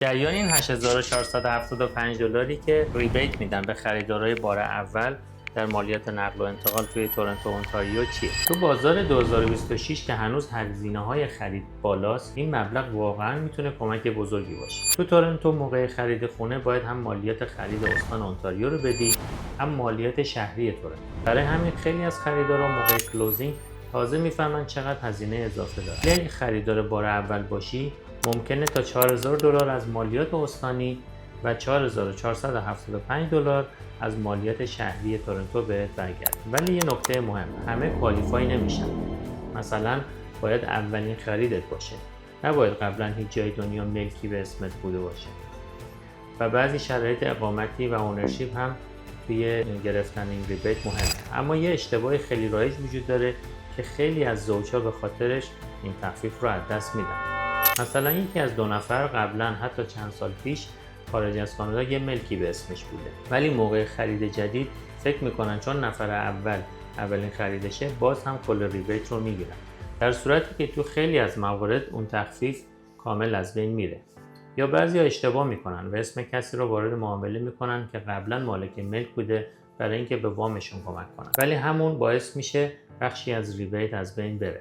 جریان این $8475 که ریبیت میدن به خریدارای بار اول در مالیات نقل و انتقال توی تورنتو اونتاریو چیه؟ تو بازار 2026 که هنوز هزینه‌های خرید بالاست، این مبلغ واقعا میتونه کمک بزرگی باشه. تو تورنتو موقع خرید خونه باید هم مالیات خرید استان اونتاریو رو بدی، هم مالیات شهری تورنتو. برای همین خیلی از خریدارا موقع کلوزینگ تازه میفهمن چقدر هزینه اضافه داره. اگه خریدار بار اول باشی، ممکنه تا $4000 از مالیات استانی و $4475 از مالیات شهری تورنتو بهت برگرده. ولی یه نکته مهم، همه کوالیفای نمیشن. مثلا باید اولین خریدت باشه، نباید قبلا هیچ جای دنیا ملکی به اسمت بوده باشه. و بعضی شرایط اقامتی و اونرشیپ هم توی گرفتن این ریبیت مهمه. اما یه اشتباه خیلی رایج وجود داره که خیلی از زوجها به خاطرش این تخفیف رو از دست میدن. مثلا یکی از 2 نفر قبلا حتی چند سال پیش خارج از کانادا یه ملکی به اسمش بوده، ولی موقع خرید جدید فکر میکنن چون نفر اولین خریدشه باز هم کل ریبیت رو میگیرن، در صورتی که تو خیلی از موارد اون تخفیف کامل از بین میره. یا بعضیا اشتباه میکنن و اسم کسی رو وارد معامله میکنن که قبلا مالک ملک بوده برای اینکه به وامشون کمک کنن، ولی همون باعث میشه بخشی از ریبیت از بین بره.